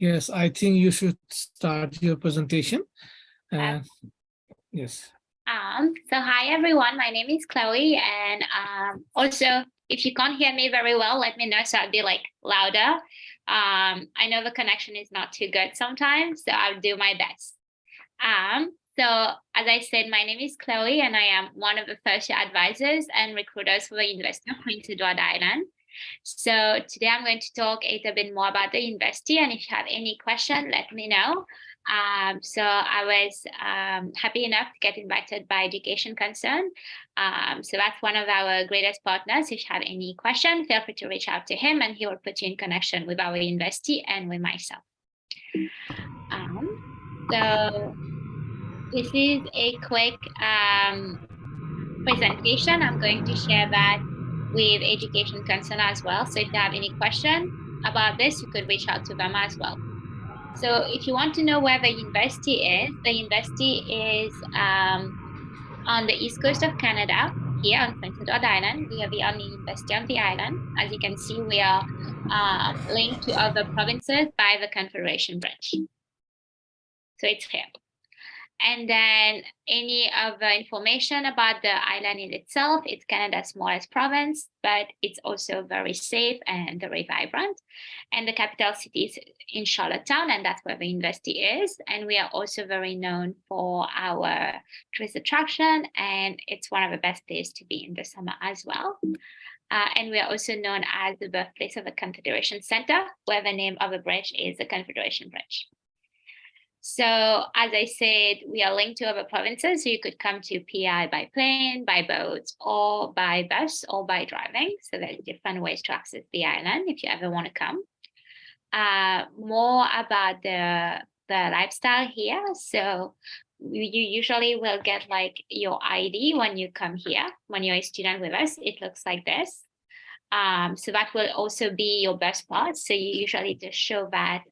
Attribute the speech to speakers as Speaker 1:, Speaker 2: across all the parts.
Speaker 1: Yes, I think you should start your presentation. Yes.
Speaker 2: So hi everyone, my name is Chloe, and also if you can't hear me very well, let me know so I'll be like louder. I know the connection is not too good sometimes, so I'll do my best. So as I said, my name is Chloe, and I am one of the first year advisors and recruiters for the University of Prince Edward Island. So today I'm going to talk a little bit more about the university, and if you have any question, let me know. So I was happy enough to get invited by Education Concern. So that's one of our greatest partners. If you have any question, feel free to reach out to him, and he will put you in connection with our university and with myself. So this is a quick presentation. I'm going to share that with Education Concern as well. So if you have any question about this, you could reach out to them as well. So if you want to know where the university is on the east coast of Canada, here on Prince Edward Island. We are the only university on the island. As you can see, we are linked to other provinces by the Confederation Bridge. So it's here. And then any other information about the island in itself, it's Canada's smallest province, but it's also very safe and very vibrant. And the capital city is in Charlottetown, and that's where the university is. And we are also very known for our tourist attraction, and it's one of the best places to be in the summer as well. And we are also known as the birthplace of the Confederation Center, where the name of the bridge is the Confederation Bridge. So as I said, we are linked to other provinces. So you could come to PI by plane, by boat, or by bus, or by driving. So there's different ways to access the island if you ever want to come. More about the lifestyle here. So you usually will get like your ID when you come here. When you're a student with us, it looks like this. So that will also be your bus pass. So you usually just show that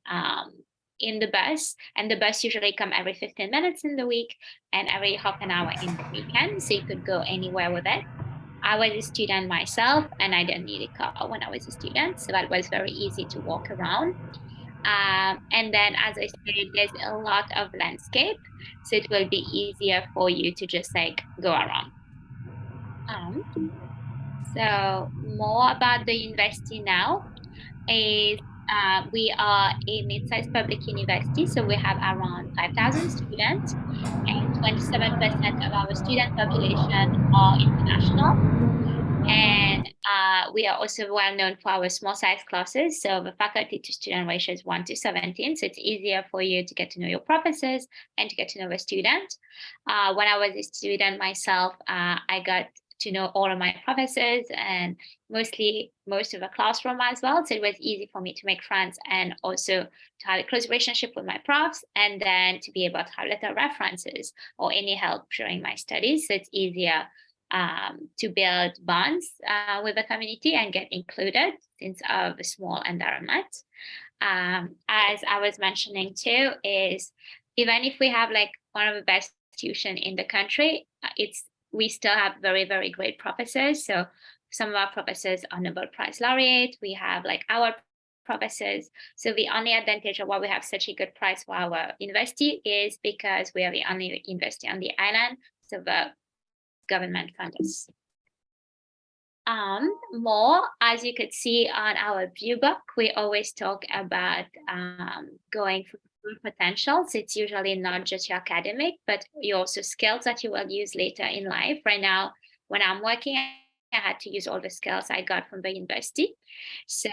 Speaker 2: in the bus, and the bus usually come every 15 minutes in the week and every half an hour in the weekend, so you could go anywhere with it. I was a student myself, and I didn't need a car when I was a student, so that was very easy to walk around. And then, as I said, there's a lot of landscape, so it will be easier for you to just like go around. So more about the university now is we are a mid-sized public university, so we have around 5,000 students, and 27% of our student population are international. And we are also well known for our small size classes. So the faculty to student ratio is 1:17. So it's easier for you to get to know your professors and to get to know the student. When I was a student myself, I got to know all of my professors and most of the classroom as well. So it was easy for me to make friends and also to have a close relationship with my profs, and then to be able to have little references or any help during my studies. So it's easier to build bonds with the community and get included since of a small environment. As I was mentioning too, is even if we have like one of the best institutions in the country, we still have very, very great professors. So some of our professors are Nobel Prize laureate. We have like our professors. So the only advantage of why we have such a good price for our university is because we are the only university on the island. So the government funds us. More, as you could see on our view book, we always talk about going for potentials. It's usually not just your academic, but you also skills that you will use later in life. Right now, when I'm working, I had to use all the skills I got from the university. So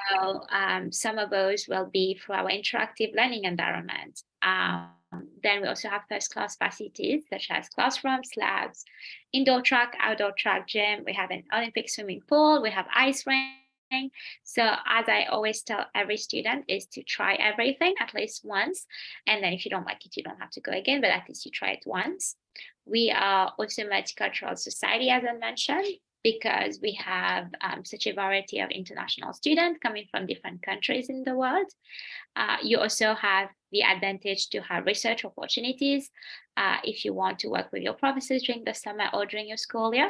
Speaker 2: some of those will be for our interactive learning environment. Then we also have first-class facilities such as classrooms, labs, indoor track, outdoor track, gym. We have an Olympic swimming pool. We have ice rink. So as I always tell every student is to try everything at least once. And then if you don't like it, you don't have to go again, but at least you try it once. We are also a multicultural society, as I mentioned, because we have such a variety of international students coming from different countries in the world. You also have the advantage to have research opportunities if you want to work with your professors during the summer or during your school year.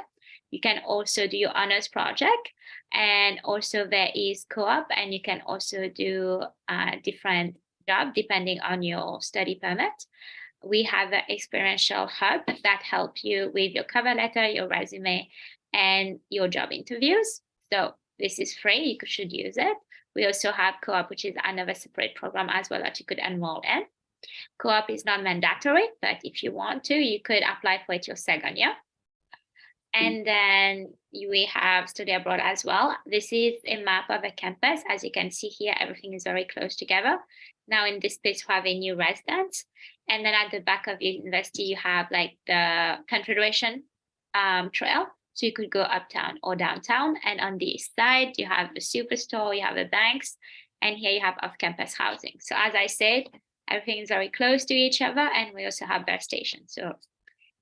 Speaker 2: You can also do your honors project, and also there is co-op, and you can also do different job depending on your study permit. We have an experiential hub that helps you with your cover letter, your resume, and your job interviews. So this is free, you should use it. We also have co-op, which is another separate program as well that you could enroll in. Co-op is not mandatory, but if you want to, you could apply for it your second year. And then we have study abroad as well. This is a map of a campus. As you can see here, everything is very close together. Now in this place, we have a new residence. And then at the back of your university, you have like the Confederation Trail. So you could go uptown or downtown. And on the east side, you have the superstore, you have the banks, and here you have off-campus housing. So as I said, everything is very close to each other, and we also have bus stations. So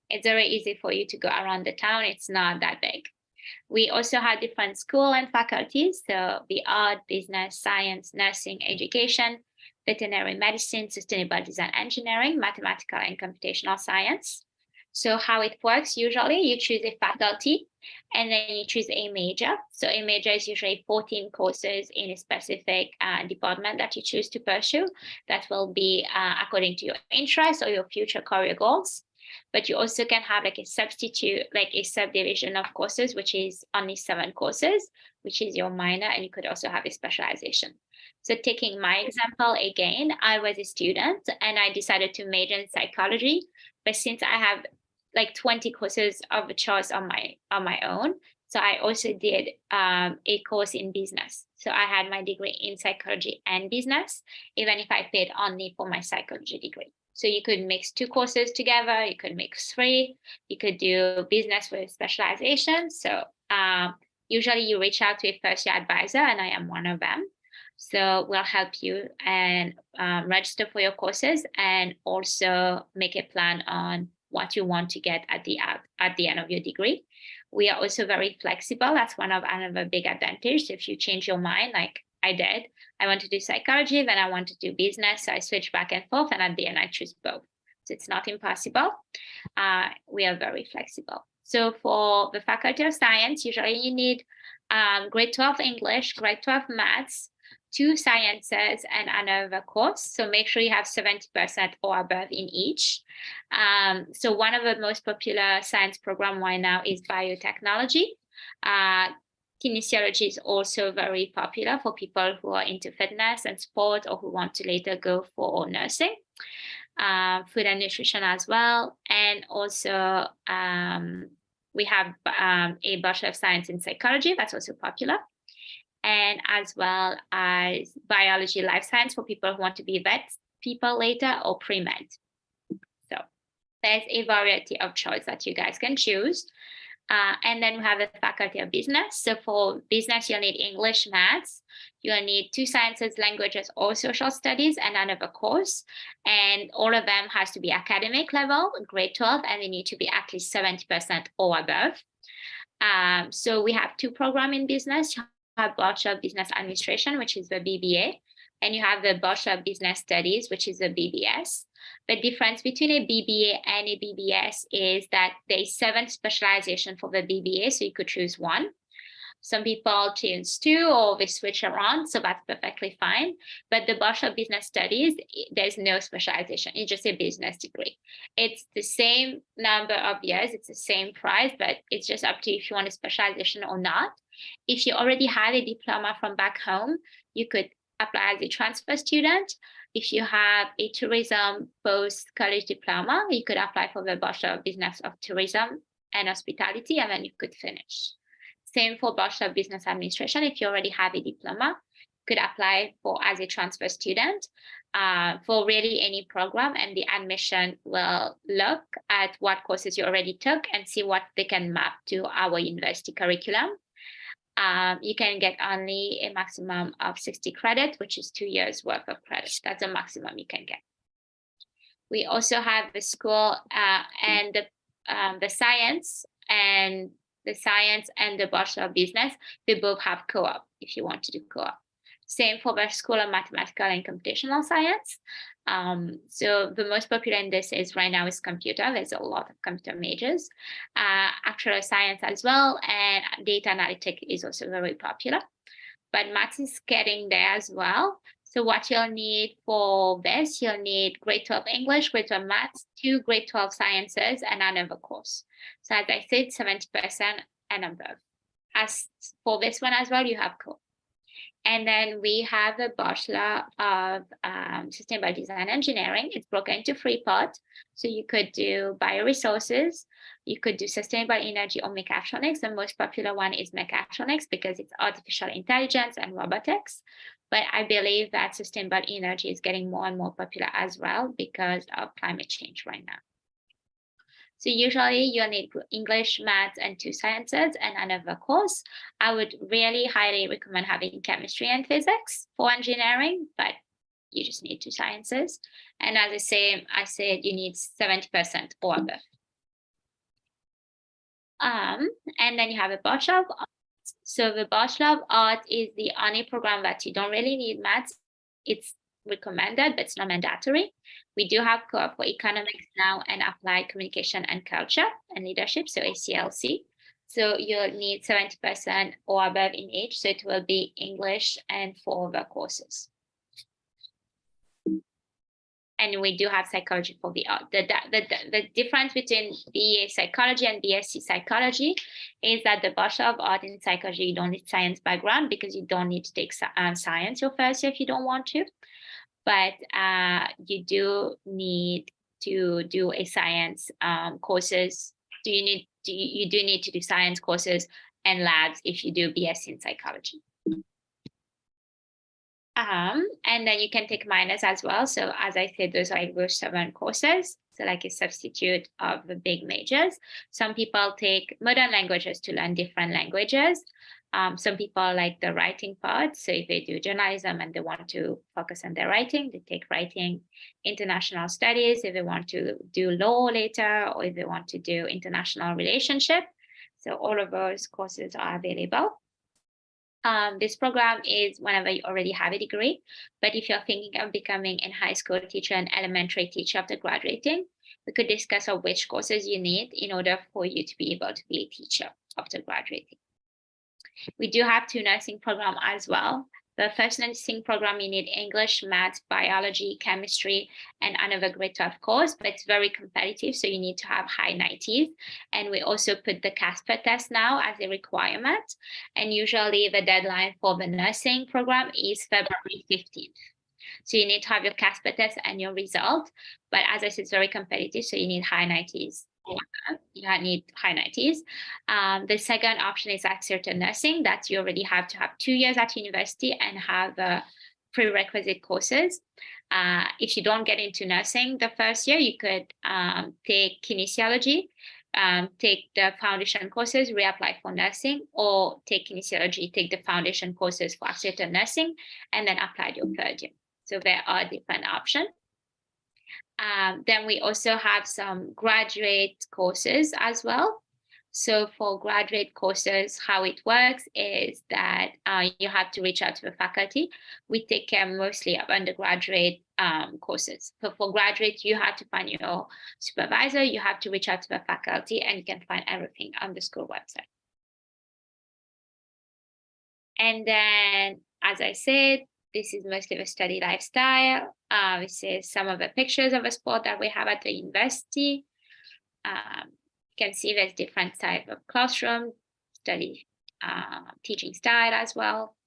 Speaker 2: it's very easy for you to go around the town. It's not that big. We also have different school and faculties. So the art, business, science, nursing, education, veterinary medicine, sustainable design engineering, mathematical and computational science. So how it works, usually you choose a faculty and then you choose a major. So a major is usually 14 courses in a specific department that you choose to pursue. That will be according to your interests or your future career goals. But you also can have like a substitute, like a subdivision of courses, which is only 7 courses, which is your minor, and you could also have a specialization. So taking my example again, I was a student and I decided to major in psychology, but since I have like 20 courses of choice on my own, so I also did a course in business. So I had my degree in psychology and business, even if I paid only for my psychology degree. So you could mix 2 courses together, you could mix 3, you could do business with specialization. So usually you reach out to a first-year advisor, and I am one of them. So we'll help you and register for your courses and also make a plan on what you want to get at the end of your degree. We are also very flexible. That's one of another big advantage. So if you change your mind, like I did, I want to do psychology, then I want to do business. So I switch back and forth, and at the end I choose both. So it's not impossible. We are very flexible. So for the Faculty of Science, usually you need grade 12 English, grade 12 Maths, 2 sciences, and another course. So make sure you have 70% or above in each. So one of the most popular science program right now is biotechnology. Kinesiology is also very popular for people who are into fitness and sport or who want to later go for nursing. Food and nutrition as well. And also we have a Bachelor of Science in Psychology, that's also popular. And as well as biology, life science for people who want to be vet people later or pre-med. So there's a variety of choice that you guys can choose. And then we have the Faculty of Business. So for business, you'll need English, Maths. You'll need 2 sciences, languages, or social studies, and another course. And all of them has to be academic level, grade 12, and they need to be at least 70% or above. So we have 2 programs in business. You have Bachelor of Business Administration, which is the BBA, and you have the Bachelor of Business Studies, which is the BBS. The difference between a BBA and a BBS is that there's 7 specializations for the BBA, so you could choose 1. Some people choose 2 or they switch around, so that's perfectly fine. But the Bachelor of Business Studies, there's no specialization. It's just a business degree. It's the same number of years, it's the same price, but it's just up to you if you want a specialization or not. If you already have a diploma from back home, you could apply as a transfer student. If you have a tourism post-college diploma, you could apply for the Bachelor of Business of Tourism and Hospitality, and then you could finish. Same for Bachelor of Business Administration. If you already have a diploma, you could apply for as a transfer student for really any program, and the admission will look at what courses you already took and see what they can map to our university curriculum. You can get only a maximum of 60 credits, which is 2 years worth of credit. That's the maximum you can get. We also have the school and the science and the Bachelor of Business. They both have co-op if you want to do co-op. Same for the School of Mathematical and Computational Science. So the most popular in this is right now is computer. There's a lot of computer majors, actuarial science as well, and data analytics is also very popular. But maths is getting there as well. So what you'll need for this, you'll need grade 12 English, grade 12 maths, 2 grade 12 sciences, and another course. So as I said, 70% and above. As for this one as well, you have core. And then we have the Bachelor of Sustainable Design Engineering. It's broken into 3 parts. So you could do bioresources, you could do sustainable energy or mechatronics. The most popular one is mechatronics because it's artificial intelligence and robotics. But I believe that sustainable energy is getting more and more popular as well because of climate change right now. So usually you'll need English, maths, and 2 sciences and another course. I would really highly recommend having chemistry and physics for engineering, but you just need 2 sciences. And as I said you need 70% or above. And then you have a Bachelor of Art. So the Bachelor of Art is the only program that you don't really need maths. It's recommended, but it's not mandatory. We do have co-op for economics now and applied communication and culture and leadership, so ACLC. So you'll need 70% or above in each, so it will be English and 4 other courses. And we do have psychology for the art. The difference between BA psychology and BSc psychology is that the Bachelor of Art in psychology, you don't need science background because you don't need to take science your first year if you don't want to. But you do need to do a science courses. You do need to do science courses and labs if you do BSc in psychology. And then you can take minors as well. So as I said, those are like those 7 courses. So like a substitute of the big majors. Some people take modern languages to learn different languages. Some people like the writing part. So if they do journalism and they want to focus on their writing, they take writing, international studies, if they want to do law later, or if they want to do international relationship. So all of those courses are available. This program is whenever you already have a degree, but if you're thinking of becoming a high school teacher and elementary teacher after graduating, we could discuss which courses you need in order for you to be able to be a teacher after graduating. We do have 2 nursing programs as well. The first nursing program, you need English, math, biology, chemistry, and another grade 12 course, but it's very competitive, so you need to have high 90s. And we also put the CASPER test now as a requirement. And usually the deadline for the nursing program is February 15th. So you need to have your CASPER test and your result. But as I said, it's very competitive, so you need high 90s. You need high 90s. The second option is Extracurricular nursing, that you already have to have 2 years at university and have prerequisite courses. If you don't get into nursing the first year, you could take kinesiology, take the foundation courses, reapply for nursing, or take kinesiology, take the foundation courses for Extracurricular nursing, and then apply your 3rd year. So there are different options. Then we also have some graduate courses as well. So for graduate courses, how it works is that you have to reach out to the faculty. We take care mostly of undergraduate courses. So for graduate, you have to find your supervisor, you have to reach out to the faculty, and you can find everything on the school website. And then, as I said, this is mostly the study lifestyle. This is some of the pictures of a sport that we have at the university. You can see there's different type of classroom, study teaching style as well.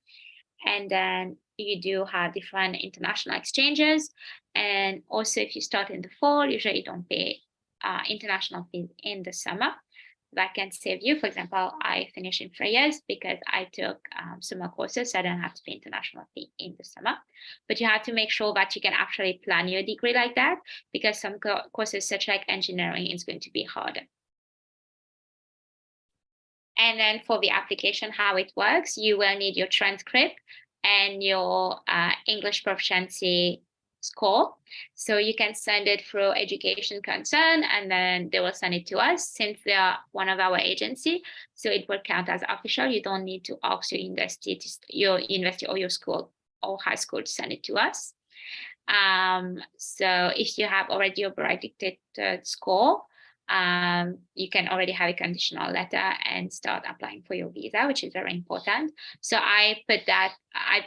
Speaker 2: And then you do have different international exchanges. And also if you start in the fall, usually you don't pay international fees in the summer. That can save you. For example, I finished in 3 years because I took summer courses, so I don't have to pay international fee in the summer. But you have to make sure that you can actually plan your degree like that, because some courses such like engineering is going to be harder. And then for the application, how it works, you will need your transcript and your English proficiency score. So you can send it through Education Concern, and then they will send it to us since they are one of our agency. So it will count as official. You don't need to ask your university or your school or high school to send it to us. So if you have already your predicted score, you can already have a conditional letter and start applying for your visa, which is very important. So I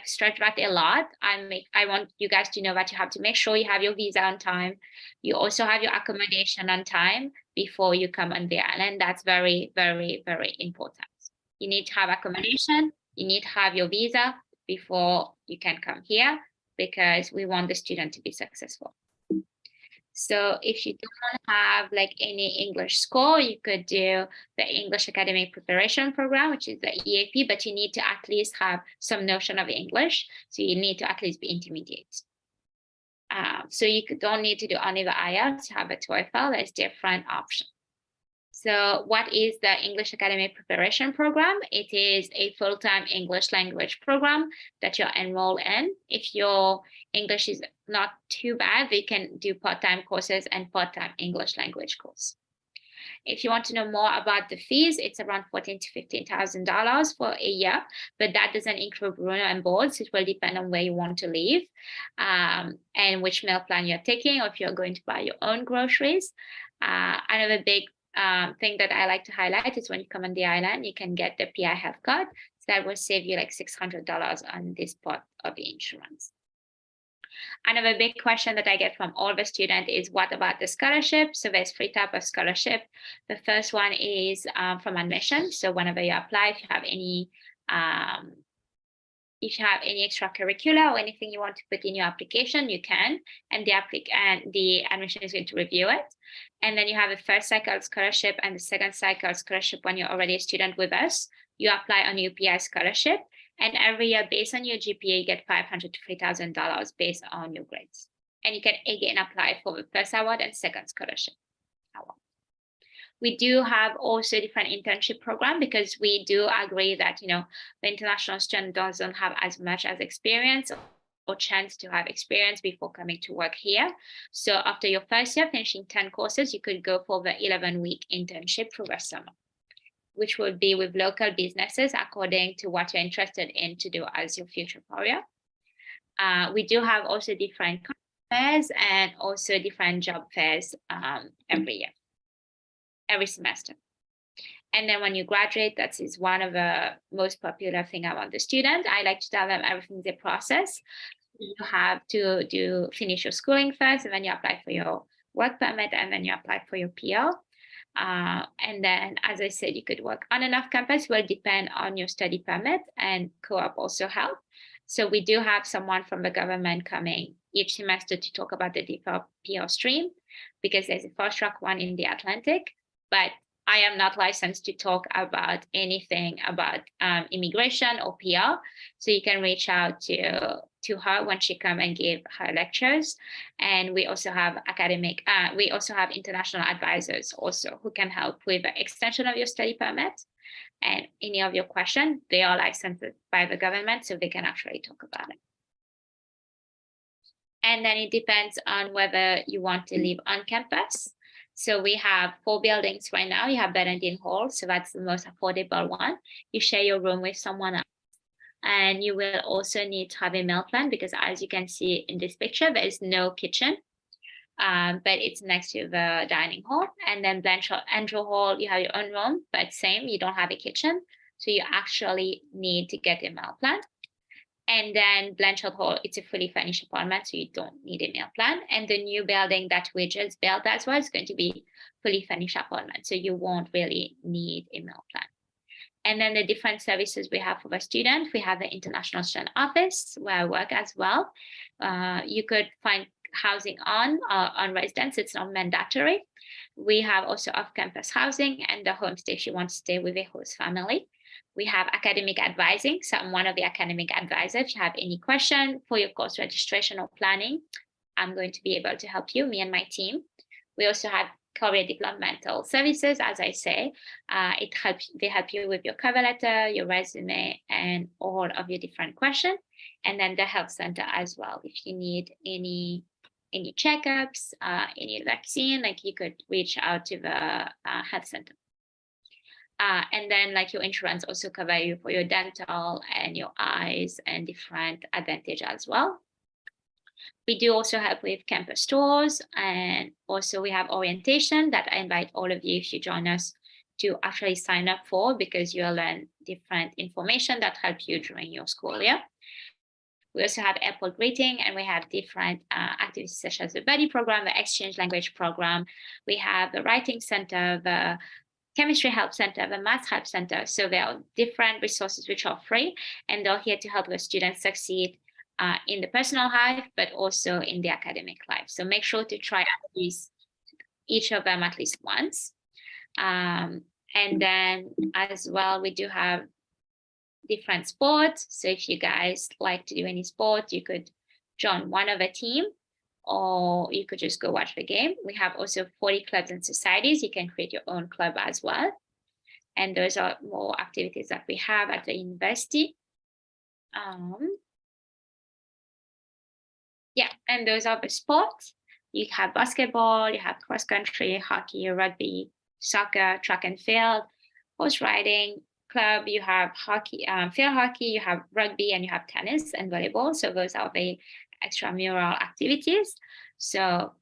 Speaker 2: stretch that a lot. I want you guys to know that you have to make sure you have your visa on time. You also have your accommodation on time before you come on the island. That's very, very, very important. You need to have accommodation. You need to have your visa before you can come here, because we want the student to be successful. So if you don't have like any English score, you could do the English Academic Preparation Program, which is the EAP, but you need to at least have some notion of English. So you need to at least be intermediate. So you don't need to do only the IELTS, you have a TOEFL, there's different options. So what is the English Academic Preparation Program? It is a full-time English language program that you're enrolled in. If your English is not too bad, they can do part-time courses and part-time English language course. If you want to know more about the fees, it's around $14,000 to $15,000 for a year, but that doesn't include room and board, so it will depend on where you want to live and which meal plan you're taking, or if you're going to buy your own groceries. Another big thing that I like to highlight is when you come on the island, you can get the PI health card. So that will save you like $600 on this part of the insurance. Another big question that I get from all the students is, what about the scholarship? So there's 3 types of scholarship. The first one is from admission. So whenever you apply, if you have any extracurricular or anything you want to put in your application, you can, and the admission is going to review it. And then you have a first cycle scholarship and the second cycle scholarship when you're already a student with us. You apply on UPI scholarship, and every year based on your GPA, you get $500 to $3,000 based on your grades. And you can again apply for the first award and second scholarship award. We do have also different internship program, because we do agree that, you know, the international student doesn't have as much as experience or chance to have experience before coming to work here. So after your first year, finishing 10 courses, you could go for the 11-week internship for the summer, which will be with local businesses according to what you're interested in to do as your future career. We do have also different fairs and also different job fairs every year, every semester. And then when you graduate, that is one of the most popular thing about the student. I like to tell them everything's a process. You have to finish your schooling first, and then you apply for your work permit, and then you apply for your PL. And then, as I said, you could work on and off campus. Will depend on your study permit, and co-op also help. So we do have someone from the government coming each semester to talk about the deeper PR stream, because there's a fast track one in the Atlantic, but I am not licensed to talk about anything about immigration or PR. So you can reach out to her when she come and give her lectures. And we also have we also have international advisors also who can help with the extension of your study permit and any of your questions. They are licensed by the government, so they can actually talk about it. And then it depends on whether you want to live on campus. So we have 4 buildings right now. You have Barrington Hall, so that's the most affordable one. You share your room with someone else. And you will also need to have a meal plan, because as you can see in this picture, there is no kitchen, but it's next to the dining hall. And then Blanchard Hall, you have your own room, but same, you don't have a kitchen. So you actually need to get a meal plan. And then Blanchard Hall, it's a fully furnished apartment, so you don't need a meal plan. And the new building that we just built as well is going to be fully furnished apartment, so you won't really need a meal plan. And then the different services we have for the student, we have the International Student Office, where I work as well. You could find housing on residence, it's not mandatory. We have also off-campus housing and the homestay if you want to stay with a host family. We have academic advising. So I'm one of the academic advisors. If you have any question for your course registration or planning, I'm going to be able to help you, me and my team. We also have career developmental services, as I say. They help you with your cover letter, your resume, and all of your different questions. And then the health center as well. If you need any checkups, any vaccine, like you could reach out to the health center. And then like your insurance also cover you for your dental and your eyes and different advantage as well. We do also help with campus tours, and also we have orientation that I invite all of you, if you join us, to actually sign up for, because you'll learn different information that help you during your school year. We also have airport greeting, and we have different activities such as the buddy program, the exchange language program. We have the writing center, the chemistry help center, the math help center. So there are different resources which are free, and they're here to help the students succeed in the personal life, but also in the academic life. So make sure to try at least each of them at least once. And then as well, we do have different sports. So if you guys like to do any sport, you could join one of a team, or you could just go watch the game. We have also 40 clubs and societies. You can create your own club as well. And those are more activities that we have at the university. Yeah, and those are the sports. You have basketball, you have cross country, hockey, rugby, soccer, track and field, horse riding club, you have hockey, field hockey, you have rugby, and you have tennis and volleyball. So those are the extramural activities. So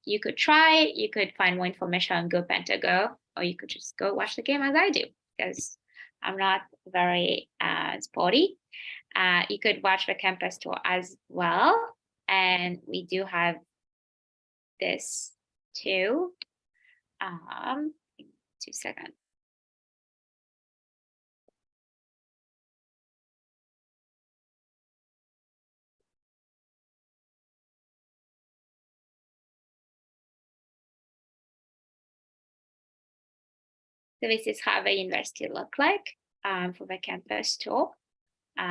Speaker 2: you could try, you could find more information on Go Pentago, or you could just go watch the game as I do, because I'm not very sporty. You could watch the campus tour as well. And we do have this too. 2 seconds. So this is how the university look like for the campus tour. So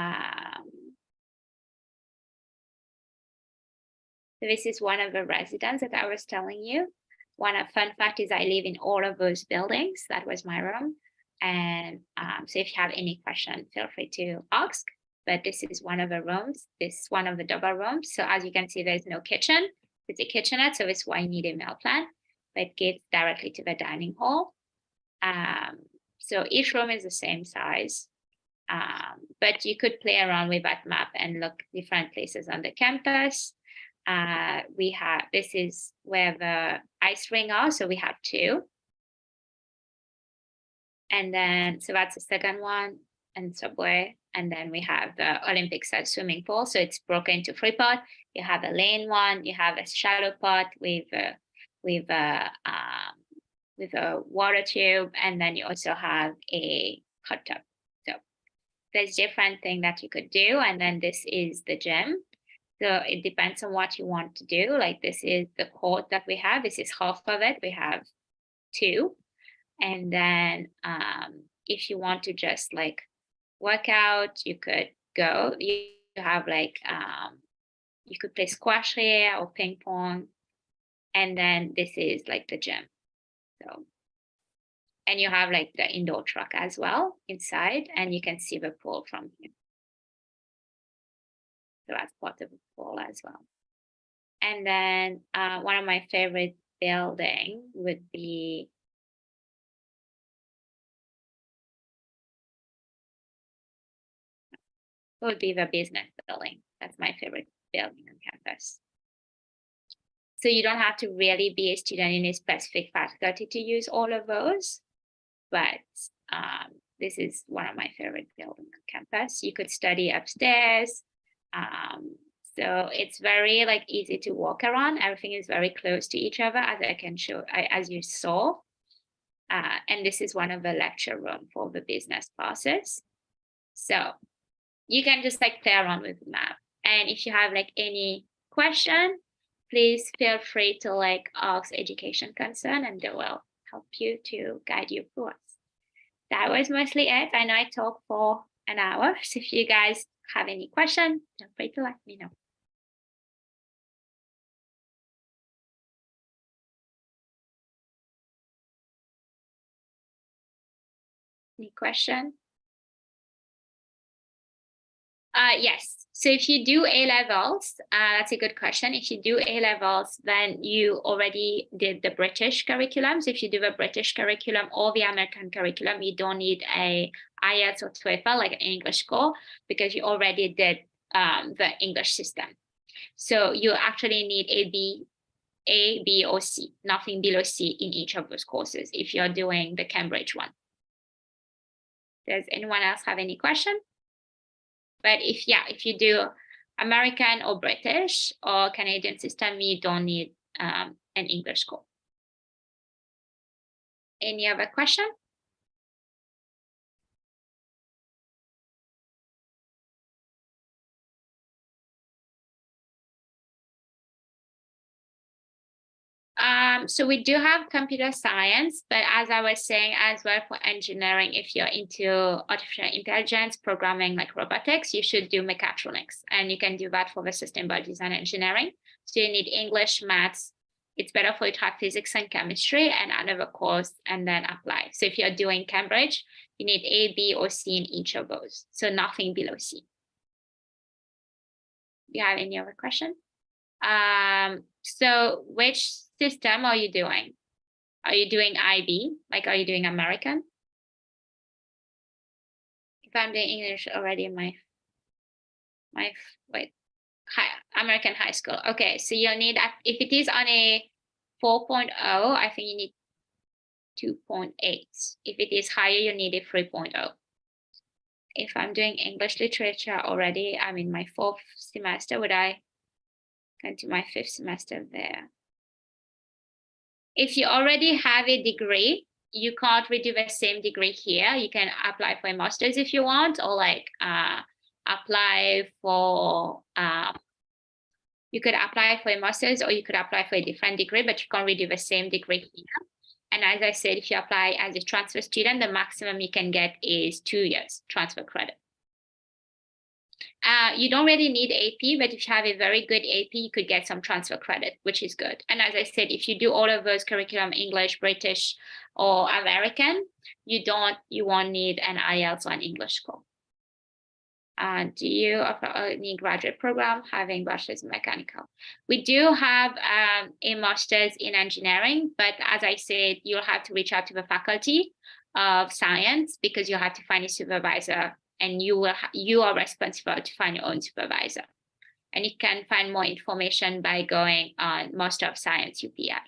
Speaker 2: this is one of the residents that I was telling you. One fun fact is I live in all of those buildings. That was my room. And so if you have any question, feel free to ask. But this is one of the rooms. This is one of the double rooms. So as you can see, there's no kitchen. It's a kitchenette, so it's why you need a meal plan. But it gives directly to the dining hall. So each room is the same size. But you could play around with that map and look different places on the campus. We have, this is where the ice ring are, so we have 2. And then, so that's the second one, and subway. And then we have the Olympic size swimming pool. So it's broken into 3 parts. You have a lane one, you have a shallow part with a water tube, and then you also have a hot tub. So there's different things that you could do. And then this is the gym. So it depends on what you want to do. Like this is the court that we have. This is half of it. We have 2. And then if you want to just like work out, you could go. You have like, you could play squash here or ping pong. And then this is like the gym. So, and you have like the indoor track as well inside, and you can see the pool from here. So that's part of the pool as well. And then one of my favorite building would be the business building. That's my favorite building on campus. So you don't have to really be a student in a specific faculty to use all of those, but this is one of my favorite buildings on campus. You could study upstairs. So it's very like easy to walk around. Everything is very close to each other, as I can show, as you saw. And this is one of the lecture room for the business classes. So you can just like play around with the map. And if you have like any question, please feel free to like ask education concern, and they will help you to guide you through us. That was mostly it. I know I talked for an hour. So if you guys have any question, feel free to let me know. Any question? Yes. So if you do A-levels, that's a good question. If you do A-levels, then you already did the British curriculum. So if you do the British curriculum or the American curriculum, you don't need a IELTS or TOEFL like an English score, because you already did the English system. So you actually need A, B, or C, nothing below C in each of those courses if you're doing the Cambridge one. Does anyone else have any question? But if you do American or British or Canadian system, you don't need an English score. Any other question? So we do have computer science, but as I was saying as well for engineering, if you're into artificial intelligence, programming like robotics, you should do mechatronics, and you can do that for the sustainable design engineering. So you need English, maths. It's better for you to have physics and chemistry and another course and then apply. So if you're doing Cambridge, you need A, B, or C in each of those. So nothing below C. Do you have any other question? So which system are you doing? Are you doing IB? Like, are you doing American? If I'm doing English already, American high school. Okay, so you'll need, if it is on a 4.0, I think you need 2.8. If it is higher, you need a 3.0. If I'm doing English literature already, I'm in my 4th semester, would I go to my 5th semester there? If you already have a degree, you can't redo the same degree here. You can apply for a master's if you want, or like apply for, you could apply for a master's or you could apply for a different degree, but you can't redo the same degree here. And as I said, if you apply as a transfer student, the maximum you can get is 2 years transfer credit. You don't really need AP, but if you have a very good AP, you could get some transfer credit, which is good. And as I said, if you do all of those curriculum, English, British, or American, you won't need an IELTS or an English score. Do you offer any graduate program having bachelor's in mechanical? We do have a master's in engineering, but as I said, you'll have to reach out to the faculty of science because you have to find a supervisor, and you are responsible to find your own supervisor. And you can find more information by going on Master of Science UPI.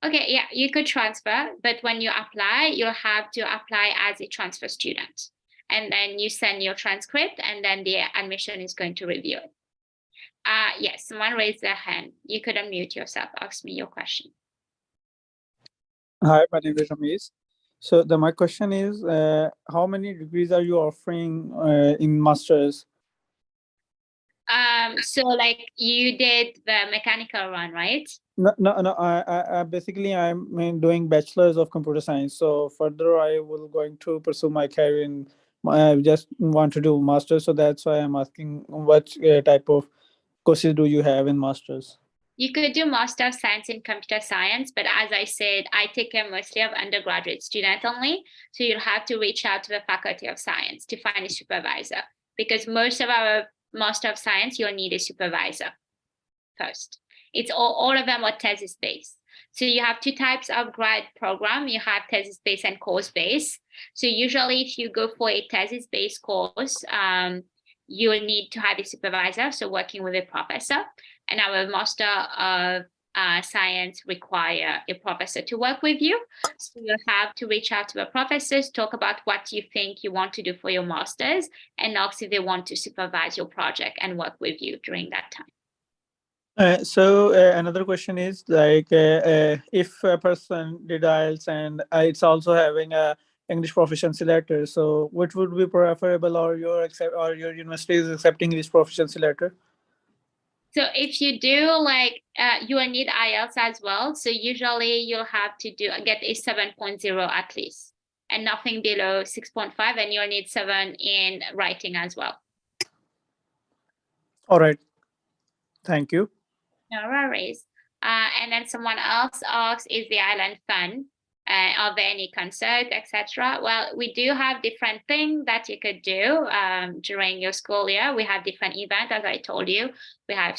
Speaker 2: Okay, yeah, you could transfer, but when you apply, you'll have to apply as a transfer student. And then you send your transcript, and then the admission is going to review it. Yes, someone raised their hand. You could unmute yourself, ask me your question.
Speaker 3: Hi, my name is Ramesh. So my question is, how many degrees are you offering in masters?
Speaker 2: So like you did the mechanical one, right?
Speaker 3: No. I basically I'm doing bachelor's of computer science. So further, I will going to pursue my career in. I just want to do masters, so that's why I'm asking what type of courses do you have in masters?
Speaker 2: You could do Master of Science in Computer Science, but as I said, I take care mostly of undergraduate students only. So you'll have to reach out to the Faculty of Science to find a supervisor, because most of our Master of Science, you'll need a supervisor first. It's all of them are thesis-based. So you have 2 types of grad program. You have thesis-based and course-based. So usually if you go for a thesis-based course, you will need to have a supervisor, so working with a professor. And our Master of Science require a professor to work with you. So you'll have to reach out to the professors, talk about what you think you want to do for your masters, and ask if they want to supervise your project and work with you during that time.
Speaker 3: So another question is like, if a person did IELTS and it's also having a English proficiency letter, so what would be preferable, or your university is accepting English proficiency letter?
Speaker 2: So if you do like, you will need IELTS as well. So usually you'll have to get a 7.0 at least, and nothing below 6.5, and you'll need 7 in writing as well.
Speaker 3: All right. Thank you.
Speaker 2: No worries. And then someone else asks, is the island fun? Are there any concerts, etc.? Well, we do have different things that you could do during your school year. We have different events, as I told you. We have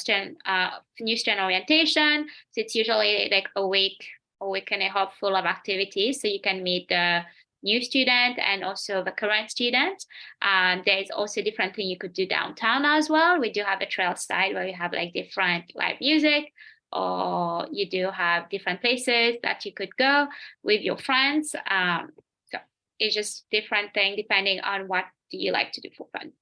Speaker 2: new student orientation. So it's usually like a week and a half full of activities. So you can meet the new student and also the current student. There's also different thing you could do downtown as well. We do have a trail side where you have like different live music, or you do have different places that you could go with your friends. So it's just different thing depending on what do you like to do for fun.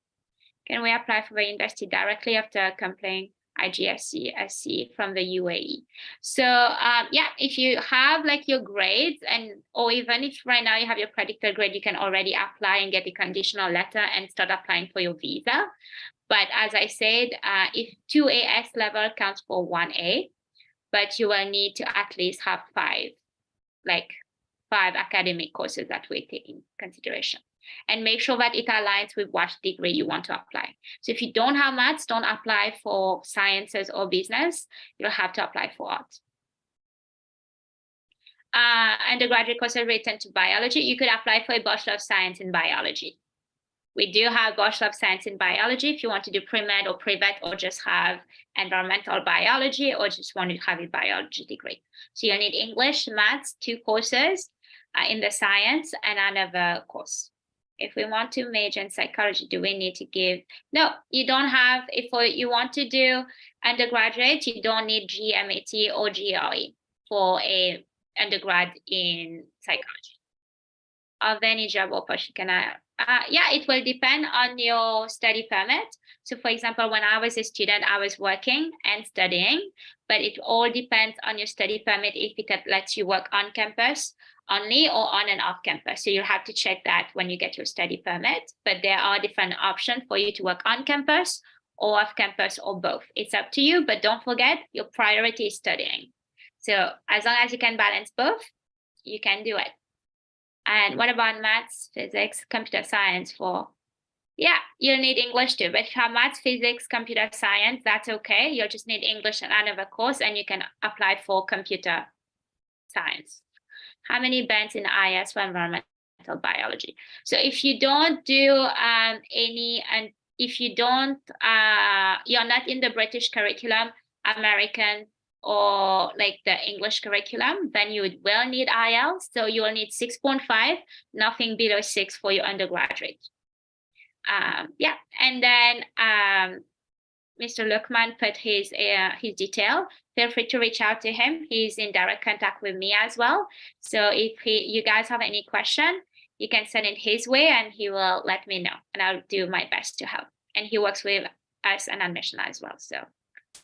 Speaker 2: Can we apply for the university directly after completing IGCSE SC from the UAE? So yeah, if you have like your grades, and or even if right now you have your predicted grade, you can already apply and get the conditional letter and start applying for your visa. But as I said, if 2AS level counts for 1A, but you will need to at least have five academic courses that we take in consideration. And make sure that it aligns with what degree you want to apply. So if you don't have maths, don't apply for sciences or business. You'll have to apply for art. Undergraduate courses related to biology. You could apply for a Bachelor of Science in Biology. We do have Bachelor of Science in Biology if you want to do pre-med or pre-vet, or just have environmental biology, or just want to have a biology degree. So you'll need English, maths, 2 courses in the science, and another course. If we want to major in psychology, do we need to give? No, you don't have. If you want to do undergraduate, you don't need GMAT or GRE for a undergrad in psychology. Of any job opportunity, yeah, it will depend on your study permit. So for example, when I was a student, I was working and studying, but it all depends on your study permit, if it lets you work on campus only or on and off campus. So you'll have to check that when you get your study permit, but there are different options for you to work on campus or off campus or both. It's up to you, but don't forget your priority is studying. So as long as you can balance both, you can do it. And what about maths, physics, computer science for? Yeah, you'll need English too, but if you have maths, physics, computer science, that's okay. You'll just need English and another course, and you can apply for computer science. How many bands in IS for environmental biology? So if you don't do any, and if you don't, you're not in the British curriculum, American, or like the English curriculum, then you will need IELTS. So you will need 6.5, nothing below 6 for your undergraduate. Yeah, and then Mr. Lukman put his detail. Feel free to reach out to him. He's in direct contact with me as well. So if you guys have any question, you can send it his way and he will let me know, and I'll do my best to help. And he works with us and admission as well. So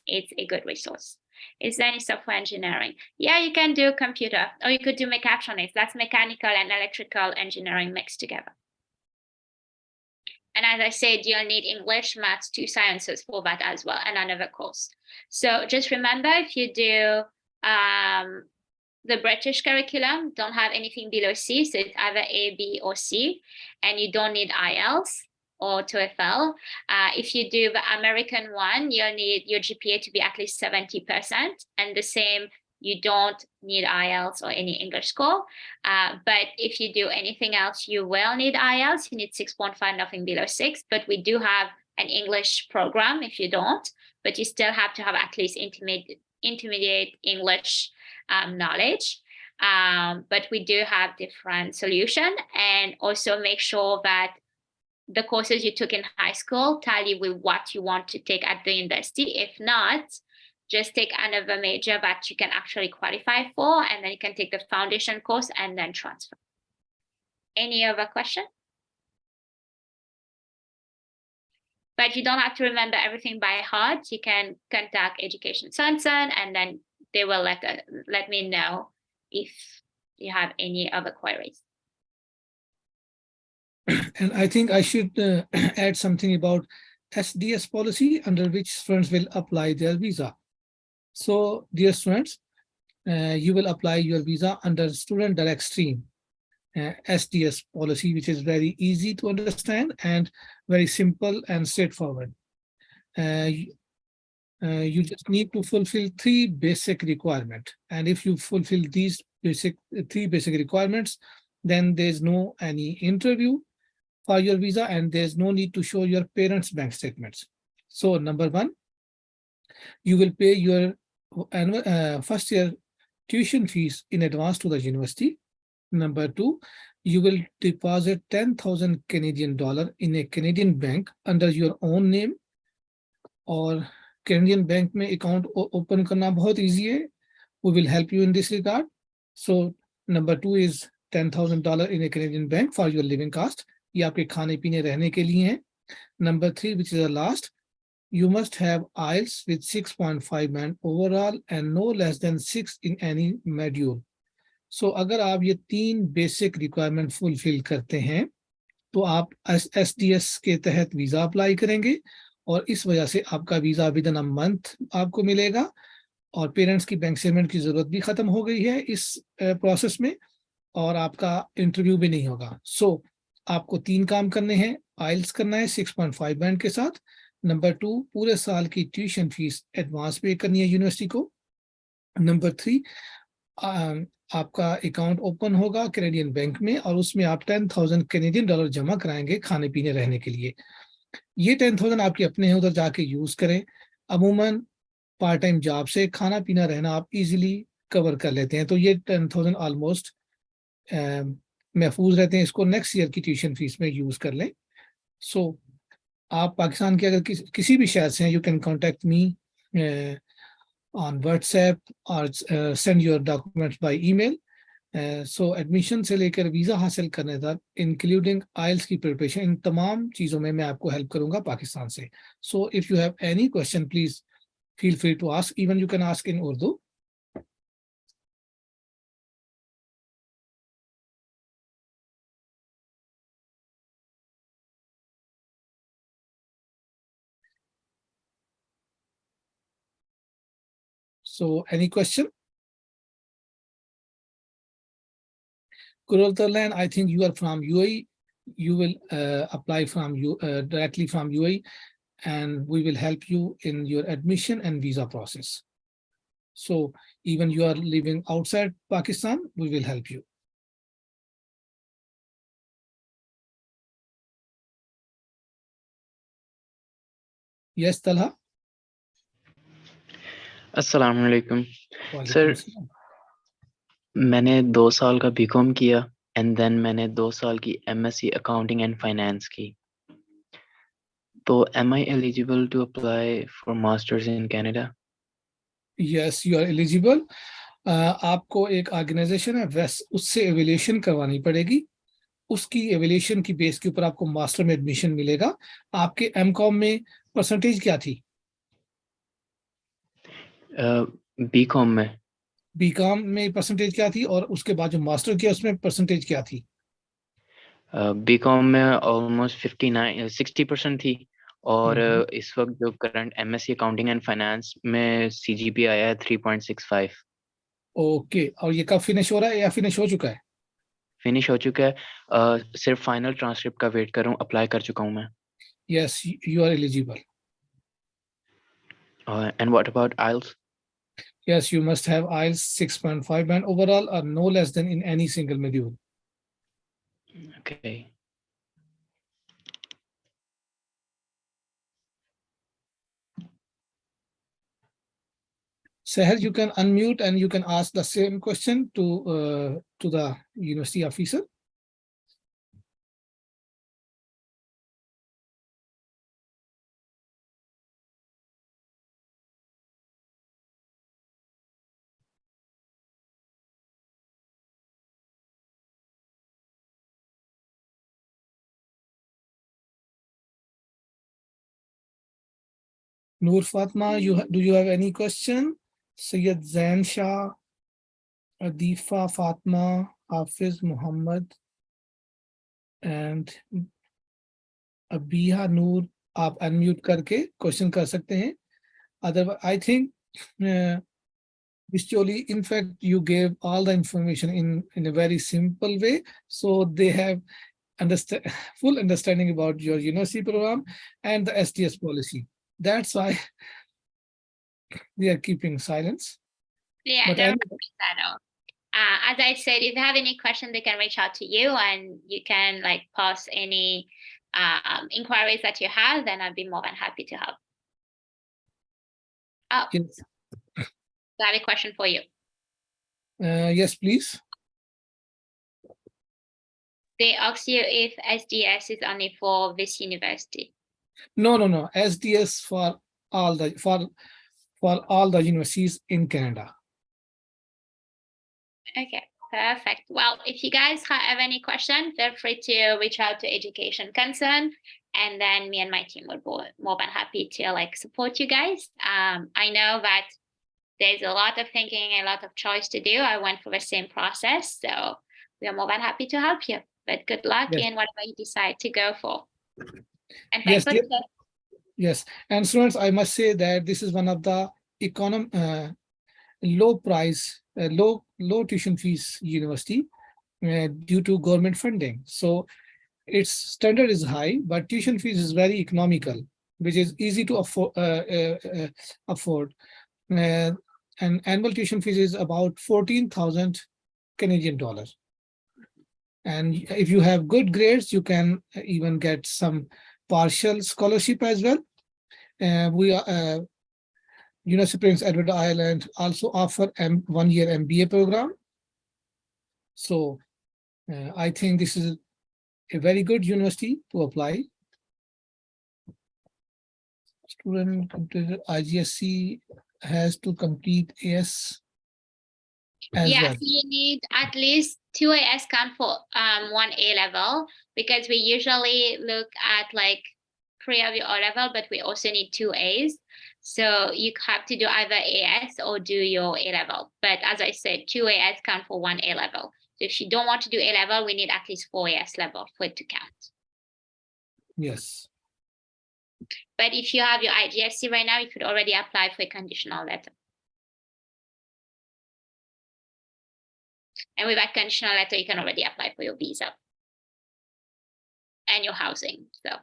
Speaker 2: it's a good resource. Is there any software engineering? Yeah, you can do computer, or you could do mechatronics. That's mechanical and electrical engineering mixed together. And as I said, you'll need English, maths, 2 sciences for that as well, and another course. So just remember, if you do the British curriculum, don't have anything below C, so it's either A, B, or C, and you don't need IELTS or TOEFL. If you do the American one, you'll need your GPA to be at least 70%, and the same, you don't need IELTS or any English score. But if you do anything else, you will need IELTS. You need 6.5, nothing below 6. But we do have an English program if you don't, but you still have to have at least intermediate English knowledge. But we do have different solutions, and also make sure that the courses you took in high school tally with what you want to take at the university. If not, just take another major that you can actually qualify for, and then you can take the foundation course and then transfer. Any other question? But you don't have to remember everything by heart. You can contact Education Concern, and then they will let me know if you have any other queries.
Speaker 1: And I think I should add something about SDS policy, under which students will apply their visa. So, dear students, you will apply your visa under Student Direct Stream, SDS policy, which is very easy to understand and very simple and straightforward. You just need to fulfill 3 basic requirements. And if you fulfill these 3 basic requirements, then there's no any interview for your visa, and there's no need to show your parents' bank statements. So number 1, you will pay your first year tuition fees in advance to the university. Number 2, you will deposit 10,000 Canadian dollar in a Canadian bank under your own name. और Canadian bank में account open करना बहुत easy है. We will help you in this regard. So number 2 is $10,000 in a Canadian bank for your living cost. ये आपके खाने पीने रहने के लिए है. Number 3, which is the last, you must have IELTS with 6.5 band overall and no less than 6 in any module. So अगर आप ये 3 basic requirement fulfill करते हैं तो आप SDS के तहत वीजा अप्लाई करेंगे और इस वजह से आपका visa with in a month आपको मिलेगा और पेरेंट्स की बैंक स्टेटमेंट की जरूरत भी खत्म हो गई है इस प्रोसेस में और आपका इंटरव्यू भी नहीं होगा. सो आपको 3 काम करने हैं. आइल्स करना है 6.5 बैंड के साथ. नंबर 2, पूरे साल की ट्यूशन फीस एडवांस पे करनी है यूनिवर्सिटी को. नंबर 3, आपका अकाउंट ओपन होगा कैनेडियन बैंक में और उसमें आप 10,000 कैनेडियन डॉलर जमा कराएंगे खाने पीने रहने के लिए. ये 10,000 आपके अपने हैं, उधर जाके यूज करें. अमूमन पार्ट टाइम जॉब से खाना पीना रहना आप इजीली कवर कर लेते हैं, तो ये 10,000 ऑलमोस्ट महफूज रहते हैं. इसको नेक्स्ट ईयर की ट्यूशन फीस में यूज कर लें. सो आप पाकिस्तान के अगर किसी भी शहर से हैं, you can contact me on WhatsApp और send your documents by email. So admission से लेकर वीज़ा हासिल करने तक इंक्लूडिंग आइल्स की प्रिपरेशन, इन तमाम चीज़ों में मैं आपको हेल्प करूंगा पाकिस्तान से. So if you have any question please feel free to ask. Even you can ask in Urdu. So any question? Kurultalan, I think you are from UAE. You will apply from directly from UAE and we will help you in your admission and visa process. So even you are living outside Pakistan, we will help you. Yes, Talha.
Speaker 4: अस्सलाम वालेकुम
Speaker 1: Walaikum
Speaker 4: sir.
Speaker 1: assalam.
Speaker 4: मैंने 2 साल का BCom किया and then मैंने 2 साल की MSc accounting and finance की. तो am I eligible to apply for masters in Canada?
Speaker 1: Yes, you are eligible. आपको एक ऑर्गेनाइजेशन है वेस्ट, उससे एवेल्यूएशन करवानी पड़ेगी. उसकी एवेल्यूएशन की बेस के ऊपर आपको मास्टर में एडमिशन मिलेगा. आपके एमकॉम में परसेंटेज क्या थी?
Speaker 4: बीकॉम में.
Speaker 1: बीकॉम में परसेंटेज क्या थी और उसके बाद जो मास्टर किया उसमें परसेंटेज क्या थी?
Speaker 4: बीकॉम में ऑलमोस्ट 60% थी और इस वक्त जो current MSc accounting and finance में सीजीपी आया है 3.65.
Speaker 1: ओके, और ये कब फिनिश हो रहा है या फिनिश हो चुका है?
Speaker 4: फिनिश हो चुका है. सिर्फ फाइनल ट्रांसक्रिप्ट का वेट कर रहा हूँ. अप्लाई कर चुका हूँ मैं.
Speaker 1: Yes, you are eligible.
Speaker 4: And what about IELTS?
Speaker 1: Yes, you must have IELTS 6.5 band overall or no less than in any single module.
Speaker 4: Okay.
Speaker 1: Sahar, you can unmute and you can ask the same question to the university officer. Noor Fatma, do you have any question? Sayyid Zain Shah, Adifa Fatma, Hafiz Muhammad, and Abiha Noor, आप unmute करके question कर सकते हैं. Otherwise, I think Visholi, in fact, you gave all the information in a very simple way, so they have full understanding about your university program and the SDS policy. That's why they are keeping silence.
Speaker 2: Yeah,
Speaker 1: But
Speaker 2: don't worry that out. As I said, if they have any question, they can reach out to you and you can like post any inquiries that you have, then I'd be more than happy to help. Oh,
Speaker 1: yes.
Speaker 2: I have a question for you.
Speaker 1: Yes, please.
Speaker 2: They ask you if SDS is only for this university.
Speaker 1: No. SDS for all the universities in Canada.
Speaker 2: Okay, perfect. Well, if you guys have any questions, feel free to reach out to Education Concern, and then me and my team will be more than happy to like support you guys. I know that there's a lot of thinking, a lot of choice to do. I went through the same process, so we are more than happy to help you. But good luck in whatever you decide to go for. And thanks for today.
Speaker 1: Yes, and students, I must say that this is one of the low tuition fees university due to government funding. So its standard is high, but tuition fees is very economical, which is easy to afford. And annual tuition fees is about 14,000 Canadian dollars. And if you have good grades, you can even get some partial scholarship as well. We are University of Prince Edward Island also offer one-year MBA program. So I think this is a very good university to apply. Student IGSC has to complete AS as well.
Speaker 2: So you need at least 2 AS count for 1 A level, because we usually look at like 3 of your O level, but we also need 2 A's. So you have to do either AS or do your A level. But as I said, 2 AS count for 1 A level. So if you don't want to do A level, we need at least 4 AS level for it to count.
Speaker 1: Yes.
Speaker 2: But if you have your IGSC right now, you could already apply for a conditional letter. And with that conditional letter, you can already apply for your visa and your housing. So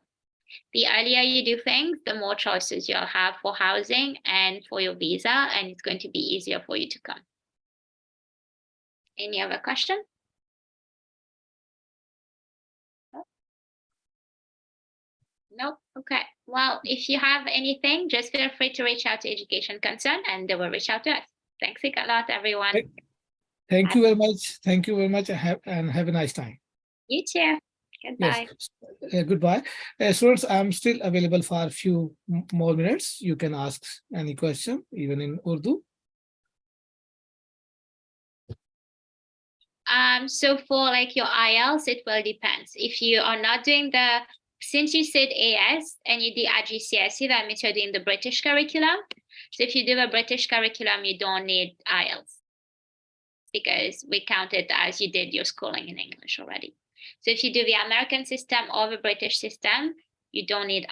Speaker 2: the earlier you do things, the more choices you'll have for housing and for your visa, and it's going to be easier for you to come. Any other question? Nope. Okay. Well, if you have anything, just feel free to reach out to Education Concern and they will reach out to us. Thanks a lot, everyone.
Speaker 1: Thank you very much. Thank you very much, and have a nice time.
Speaker 2: You too. Goodbye.
Speaker 1: Yes. Goodbye. Students, I'm still available for a few more minutes. You can ask any question, even in Urdu.
Speaker 2: So for like your IELTS, it will depend. If you are not doing since you said AS and you did GCSE, that means you're doing the British curriculum. So if you do a British curriculum, you don't need IELTS because we count it as you did your schooling in English already. So if you do the American system or the British system, you don't need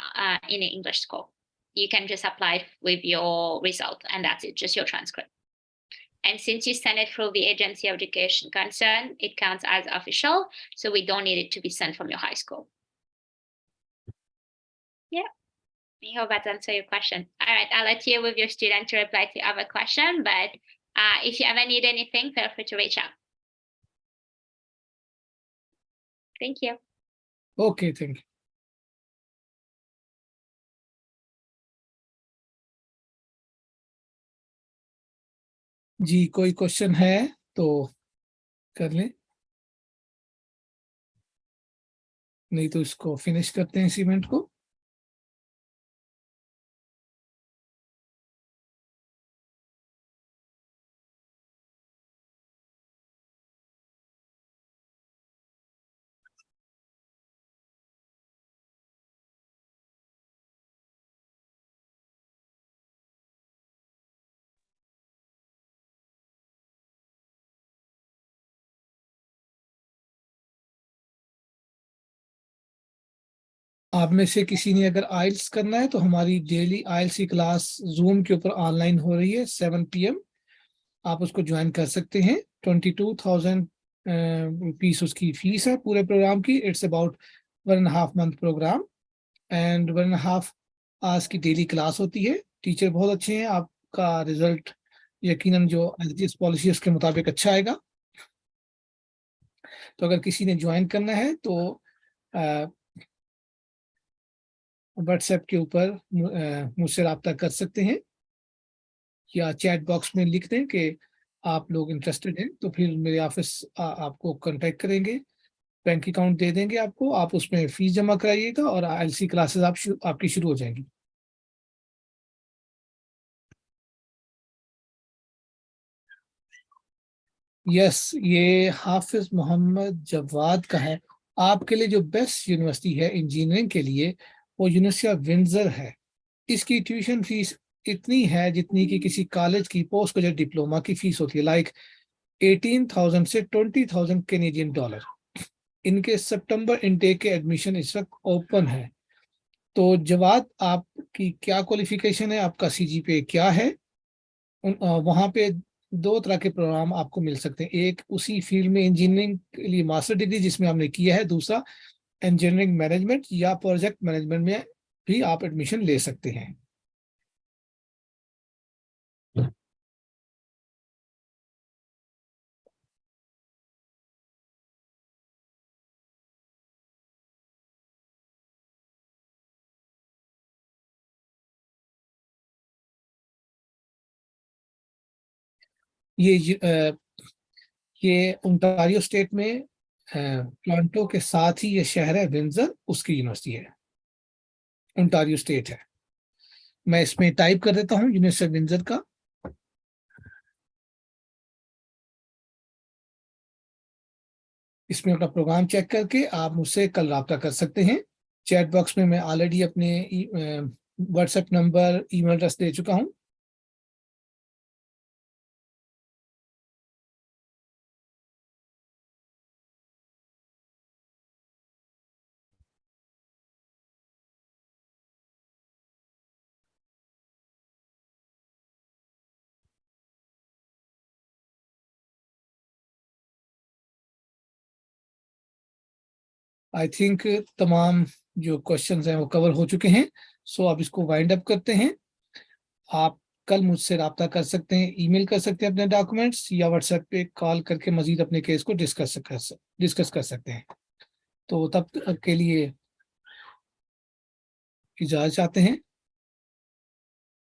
Speaker 2: any English score. You can just apply with your result and that's it, just your transcript. And since you send it through the Agency of Education Concern, it counts as official. So we don't need it to be sent from your high school. Yeah, I hope that answers your question. All right, I'll let you with your student to reply to other question, but if you ever need anything, feel free to reach out. Thank you.
Speaker 1: Okay, thank you. जी, कोई question है तो कर लें, नहीं तो इसको finish करते हैं इस इवेंट को। आप में से किसी ने अगर आइल्स करना है तो हमारी डेली आइल्स की क्लास जूम के ऊपर ऑनलाइन हो रही है 7 PM। आप उसको ज्वाइन कर सकते हैं। 22,000 रुपीस उसकी फीस है पूरे प्रोग्राम की। It's about 1.5 month program and 1.5 hours की डेली क्लास होती है। टीचर बहुत अच्छे हैं। आपका रिजल्ट यकीनन जो SDS पॉलिसी उसके मुताबिक अच्छा आएगा। तो अगर किसी ने ज्वाइन करना है तो व्हाट्सएप के ऊपर मुझसे रब्ता कर सकते हैं या चैट बॉक्स में लिख दें कि आप लोग इंटरेस्टेड हैं, तो फिर मेरे ऑफिस आपको कांटेक्ट करेंगे बैंक अकाउंट दे देंगे आपको, आप उसमें फीस जमा कराइएगा और IELTS क्लासेस आपकी शुरू हो जाएंगी। यस, ये हाफिज मोहम्मद जवाद का है। आपके लिए जो बेस्ट यूनिवर्सिटी है इंजीनियरिंग के लिए वो यूनिवर्सिटी ऑफ विंडसर है। इसकी ट्यूशन फीस इतनी है जितनी कि किसी कॉलेज की पोस्ट ग्रेजुएट डिप्लोमा की फीस होती है, लाइक 18,000 से 20,000 कैनेडियन डॉलर। इनके सितंबर इनटेक के एडमिशन इस वक्त ओपन है। तो जवाद, आपकी क्या क्वालिफिकेशन है, आपका CGPA क्या है? वहाँ पे दो तरह के प्रोग्राम आपको मिल सकते हैं। एक उसी फील्ड में इंजीनियरिंग के लिए मास्टर डिग्री जिसमें आपने किया है, दूसरा इंजीनियरिंग मैनेजमेंट या प्रोजेक्ट मैनेजमेंट में भी आप एडमिशन ले सकते हैं। ये ओंटारियो स्टेट में टोरंटो के साथ ही ये शहर है विंडसर, उसकी यूनिवर्सिटी है, ओंटारियो स्टेट है। मैं इसमें टाइप कर देता हूँ यूनिवर्सिटी ऑफ विंडसर का। इसमें अपना प्रोग्राम चेक करके आप मुझसे कल रब्ता कर सकते हैं। चैट बॉक्स में मैं ऑलरेडी अपने व्हाट्सएप नंबर, ईमेल एड्रेस दे चुका हूँ। आई थिंक तमाम जो क्वेश्चंस हैं वो कवर हो चुके हैं। सो अब इसको वाइंड अप करते हैं। आप कल मुझसे रब्ता कर सकते हैं, ईमेल कर सकते हैं अपने डॉक्यूमेंट्स, या व्हाट्सएप पे कॉल करके मजीद अपने केस को डिस्कस कर सकते हैं। तो तब तक के लिए इजाज़त चाहते हैं।